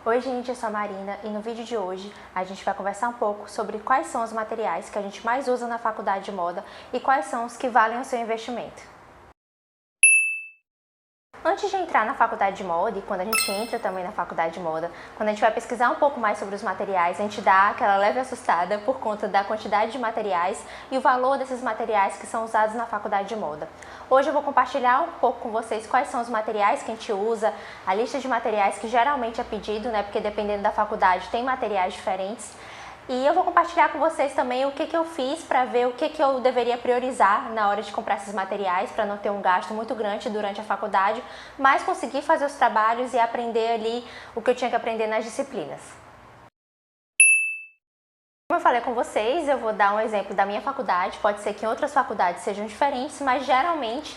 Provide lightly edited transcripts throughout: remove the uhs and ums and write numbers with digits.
Oi gente, eu sou a Marina e no vídeo de hoje a gente vai conversar um pouco sobre quais são os materiais que a gente mais usa na faculdade de moda e quais são os que valem o seu investimento. Antes de entrar na faculdade de moda e quando a gente entra também na faculdade de moda, quando a gente vai pesquisar um pouco mais sobre os materiais, a gente dá aquela leve assustada por conta da quantidade de materiais e o valor desses materiais que são usados na faculdade de moda. Hoje eu vou compartilhar um pouco com vocês quais são os materiais que a gente usa, a lista de materiais que geralmente é pedido, né, porque dependendo da faculdade tem materiais diferentes. E eu vou compartilhar com vocês também o que eu fiz para ver o que eu deveria priorizar na hora de comprar esses materiais para não ter um gasto muito grande durante a faculdade, mas conseguir fazer os trabalhos e aprender ali o que eu tinha que aprender nas disciplinas. Como eu falei com vocês, eu vou dar um exemplo da minha faculdade, pode ser que em outras faculdades sejam diferentes, mas geralmente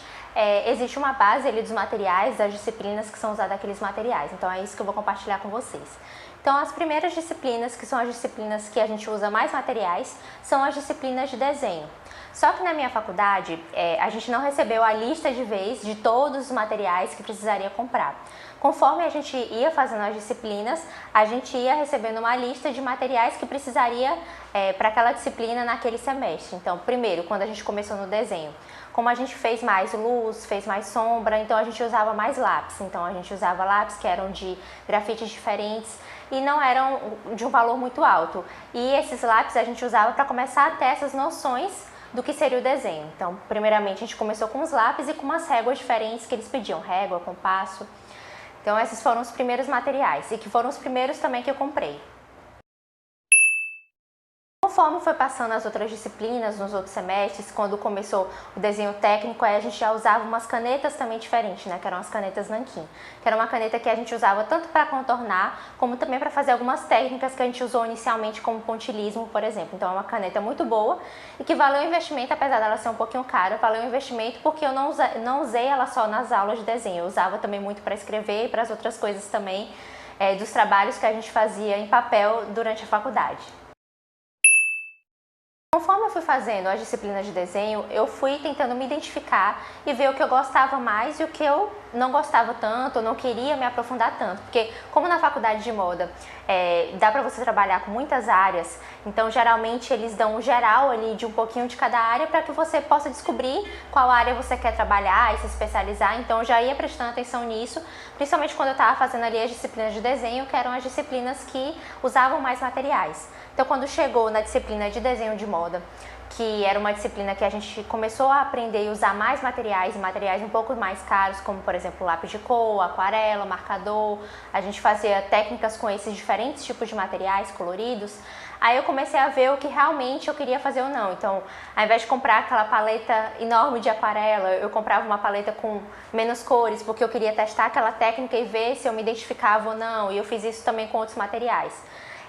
existe uma base ali dos materiais, das disciplinas que são usadas aqueles materiais, então é isso que eu vou compartilhar com vocês. Então as primeiras disciplinas, que são as disciplinas que a gente usa mais materiais, são as disciplinas de desenho. Só que na minha faculdade, a gente não recebeu a lista de vez de todos os materiais que precisaria comprar. Conforme a gente ia fazendo as disciplinas, a gente ia recebendo uma lista de materiais que precisaria para aquela disciplina naquele semestre. Então, primeiro, quando a gente começou no desenho, como a gente fez mais luz, fez mais sombra, então a gente usava mais lápis. Então a gente usava lápis que eram de grafites diferentes e não eram de um valor muito alto. E esses lápis a gente usava para começar a ter essas noções do que seria o desenho. Então, primeiramente a gente começou com os lápis e com umas réguas diferentes que eles pediam, régua, compasso. Então esses foram os primeiros materiais e que foram os primeiros também que eu comprei. Conforme foi passando as outras disciplinas, nos outros semestres, quando começou o desenho técnico, aí a gente já usava umas canetas também diferentes, né? Que eram as canetas nanquim. Que era uma caneta que a gente usava tanto para contornar, como também para fazer algumas técnicas que a gente usou inicialmente, como pontilhismo, por exemplo. Então é uma caneta muito boa e que valeu o investimento, apesar dela ser um pouquinho cara, valeu o investimento porque eu não usei ela só nas aulas de desenho. Eu usava também muito para escrever e para as outras coisas também, dos trabalhos que a gente fazia em papel durante a faculdade. Conforme eu fui fazendo as disciplinas de desenho, eu fui tentando me identificar e ver o que eu gostava mais e o que eu não gostava tanto, ou não queria me aprofundar tanto. Porque como na faculdade de moda dá para você trabalhar com muitas áreas, então geralmente eles dão um geral ali de um pouquinho de cada área para que você possa descobrir qual área você quer trabalhar e se especializar. Então eu já ia prestando atenção nisso, principalmente quando eu estava fazendo ali as disciplinas de desenho, que eram as disciplinas que usavam mais materiais. Então quando chegou na disciplina de desenho de moda, que era uma disciplina que a gente começou a aprender e usar mais materiais, materiais um pouco mais caros, como por exemplo lápis de cor, aquarela, marcador, a gente fazia técnicas com esses diferentes tipos de materiais coloridos. Aí eu comecei a ver o que realmente eu queria fazer ou não. Então, ao invés de comprar aquela paleta enorme de aquarela, eu comprava uma paleta com menos cores, porque eu queria testar aquela técnica e ver se eu me identificava ou não. E eu fiz isso também com outros materiais.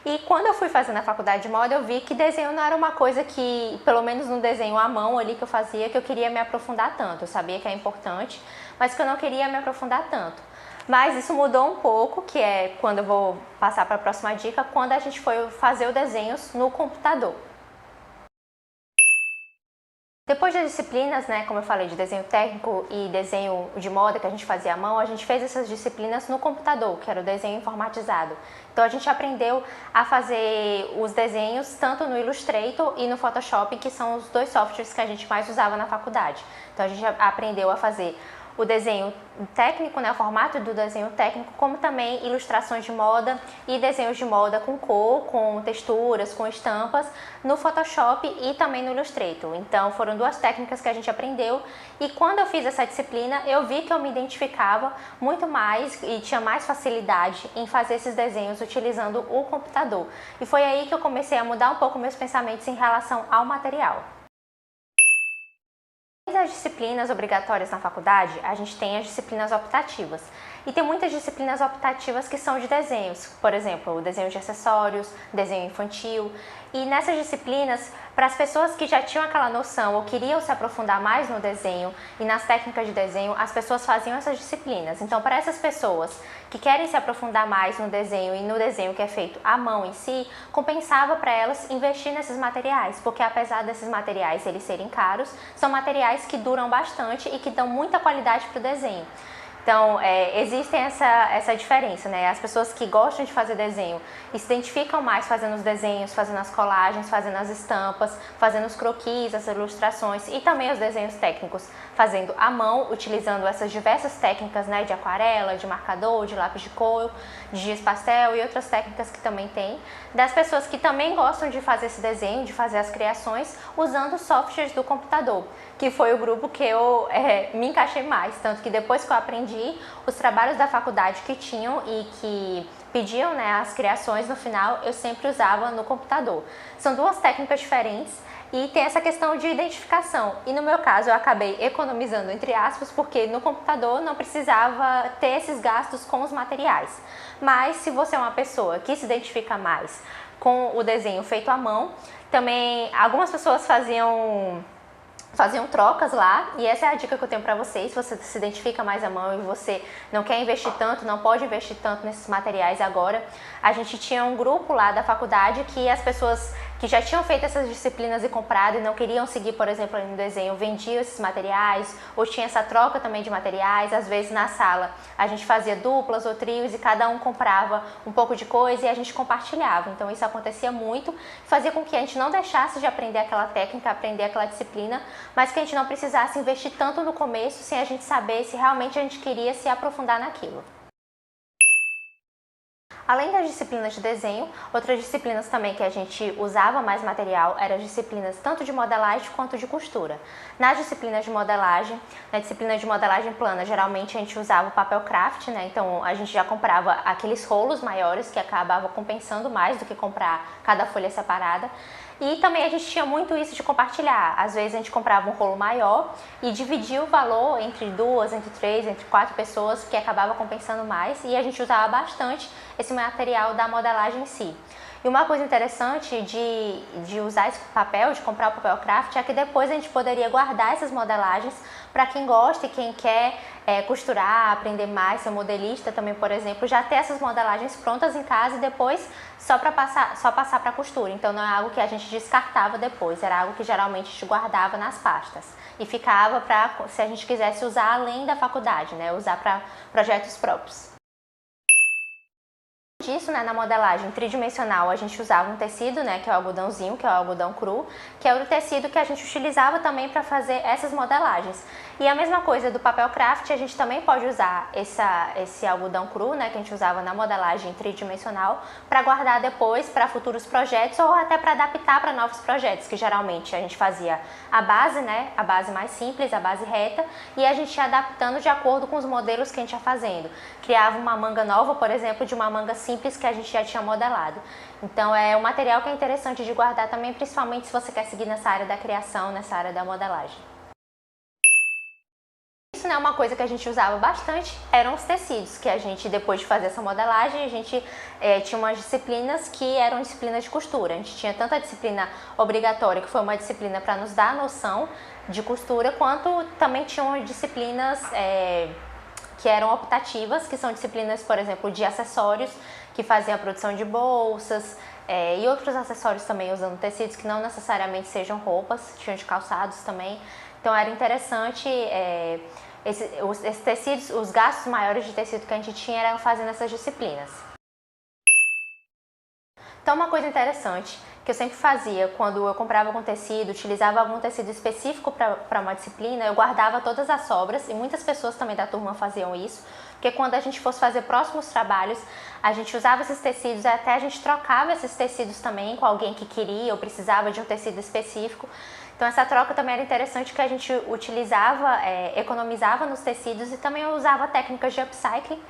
E quando eu fui fazendo a faculdade de moda, eu vi que desenho não era uma coisa que, pelo menos no desenho à mão ali que eu fazia, que eu queria me aprofundar tanto. Eu sabia que é importante, mas que eu não queria me aprofundar tanto. Mas isso mudou um pouco, que é quando eu vou passar para a próxima dica, quando a gente foi fazer os desenhos no computador. Depois das disciplinas, né, como eu falei, de desenho técnico e desenho de moda que a gente fazia à mão, a gente fez essas disciplinas no computador, que era o desenho informatizado. Então a gente aprendeu a fazer os desenhos tanto no Illustrator e no Photoshop, que são os dois softwares que a gente mais usava na faculdade. Então a gente aprendeu a fazer o desenho técnico, né, o formato do desenho técnico, como também ilustrações de moda e desenhos de moda com cor, com texturas, com estampas, no Photoshop e também no Illustrator. Então foram duas técnicas que a gente aprendeu e quando eu fiz essa disciplina eu vi que eu me identificava muito mais e tinha mais facilidade em fazer esses desenhos utilizando o computador. E foi aí que eu comecei a mudar um pouco meus pensamentos em relação ao material. As disciplinas obrigatórias na faculdade, a gente tem as disciplinas optativas. E tem muitas disciplinas optativas que são de desenhos, por exemplo, o desenho de acessórios, desenho infantil. E nessas disciplinas, para as pessoas que já tinham aquela noção ou queriam se aprofundar mais no desenho e nas técnicas de desenho, as pessoas faziam essas disciplinas. Então, para essas pessoas que querem se aprofundar mais no desenho e no desenho que é feito à mão em si, compensava para elas investir nesses materiais, porque apesar desses materiais eles serem caros, são materiais que duram bastante e que dão muita qualidade para o desenho. Então, existe essa diferença, né? As pessoas que gostam de fazer desenho e se identificam mais fazendo os desenhos, fazendo as colagens, fazendo as estampas, fazendo os croquis, as ilustrações e também os desenhos técnicos, fazendo à mão, utilizando essas diversas técnicas, né, de aquarela, de marcador, de lápis de cor, de giz pastel e outras técnicas que também tem. Das pessoas que também gostam de fazer esse desenho, de fazer as criações, usando softwares do computador, que foi o grupo que eu me encaixei mais, tanto que depois que eu aprendi, os trabalhos da faculdade que tinham e que pediam, né, as criações no final, eu sempre usava no computador. São duas técnicas diferentes e tem essa questão de identificação. E no meu caso eu acabei economizando, entre aspas, porque no computador não precisava ter esses gastos com os materiais. Mas se você é uma pessoa que se identifica mais com o desenho feito à mão, também algumas pessoas faziam trocas lá, e essa é a dica que eu tenho para vocês. Se você se identifica mais à mão e você não quer investir tanto, não pode investir tanto nesses materiais agora, a gente tinha um grupo lá da faculdade que as pessoas que já tinham feito essas disciplinas e comprado e não queriam seguir, por exemplo, no desenho, vendiam esses materiais, ou tinha essa troca também de materiais. Às vezes na sala a gente fazia duplas ou trios e cada um comprava um pouco de coisa e a gente compartilhava. Então isso acontecia muito, fazia com que a gente não deixasse de aprender aquela técnica, aprender aquela disciplina, mas que a gente não precisasse investir tanto no começo sem a gente saber se realmente a gente queria se aprofundar naquilo. Além das disciplinas de desenho, outras disciplinas também que a gente usava mais material eram as disciplinas tanto de modelagem quanto de costura. Nas disciplinas de modelagem, na disciplina de modelagem plana, geralmente a gente usava o papel craft, né? Então a gente já comprava aqueles rolos maiores que acabava compensando mais do que comprar cada folha separada. E também a gente tinha muito isso de compartilhar. Às vezes a gente comprava um rolo maior e dividia o valor entre duas, entre três, entre quatro pessoas, que acabava compensando mais, e a gente usava bastante esse material da modelagem em si. E uma coisa interessante de usar esse papel, de comprar o papel craft, é que depois a gente poderia guardar essas modelagens para quem gosta e quem quer costurar, aprender mais, ser modelista também, por exemplo, já ter essas modelagens prontas em casa e depois só passar para costura. Então não é algo que a gente descartava depois, era algo que geralmente a gente guardava nas pastas e ficava para, se a gente quisesse usar além da faculdade, né, usar para projetos próprios. Disso, né, na modelagem tridimensional a gente usava um tecido, né, que é o algodãozinho, que é o algodão cru, que é o tecido que a gente utilizava também para fazer essas modelagens. E a mesma coisa do papel craft, a gente também pode usar esse algodão cru, né, que a gente usava na modelagem tridimensional, para guardar depois para futuros projetos ou até para adaptar para novos projetos, que geralmente a gente fazia a base, né, a base mais simples, a base reta, e a gente ia adaptando de acordo com os modelos que a gente ia fazendo. Criava uma manga nova, por exemplo, de uma manga simples que a gente já tinha modelado. Então é um material que é interessante de guardar também, principalmente se você quer seguir nessa área da criação, nessa área da modelagem. Isso, né, uma coisa que a gente usava bastante eram os tecidos, que a gente, depois de fazer essa modelagem, a gente tinha umas disciplinas que eram disciplinas de costura. A gente tinha tanto a disciplina obrigatória, que foi uma disciplina para nos dar a noção de costura, quanto também tinham disciplinas que eram optativas, que são disciplinas, por exemplo, de acessórios, que faziam a produção de bolsas e outros acessórios também usando tecidos que não necessariamente sejam roupas, tinham de calçados também. Então era interessante, esses tecidos, os gastos maiores de tecido que a gente tinha eram fazendo essas disciplinas. Então uma coisa interessante que eu sempre fazia quando eu comprava algum tecido, utilizava algum tecido específico para uma disciplina, eu guardava todas as sobras, e muitas pessoas também da turma faziam isso, porque quando a gente fosse fazer próximos trabalhos, a gente usava esses tecidos e até a gente trocava esses tecidos também com alguém que queria ou precisava de um tecido específico. Então essa troca também era interessante, que a gente utilizava, economizava nos tecidos e também usava técnicas de upcycling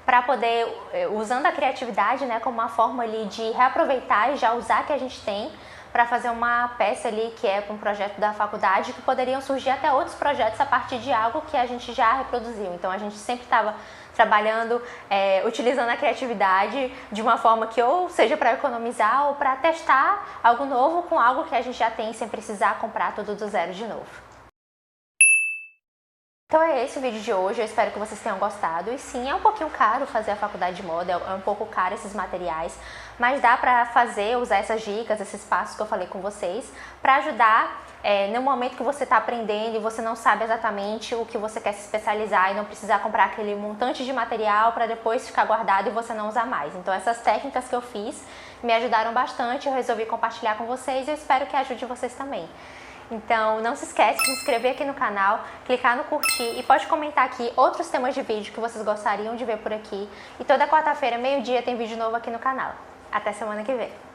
para poder, usando a criatividade, né, como uma forma ali de reaproveitar e já usar que a gente tem para fazer uma peça ali que é para um projeto da faculdade, que poderiam surgir até outros projetos a partir de algo que a gente já reproduziu. Então a gente sempre estava trabalhando, utilizando a criatividade de uma forma que ou seja para economizar ou para testar algo novo com algo que a gente já tem, sem precisar comprar tudo do zero de novo. Então é esse o vídeo de hoje, eu espero que vocês tenham gostado. E sim, é um pouquinho caro fazer a faculdade de moda, é um pouco caro esses materiais, mas dá pra fazer, usar essas dicas, esses passos que eu falei com vocês, pra ajudar no momento que você está aprendendo e você não sabe exatamente o que você quer se especializar e não precisar comprar aquele montante de material para depois ficar guardado e você não usar mais. Então essas técnicas que eu fiz me ajudaram bastante, eu resolvi compartilhar com vocês e eu espero que ajude vocês também. Então não se esquece de se inscrever aqui no canal, clicar no curtir e pode comentar aqui outros temas de vídeo que vocês gostariam de ver por aqui. E toda quarta-feira, meio-dia, tem vídeo novo aqui no canal. Até semana que vem!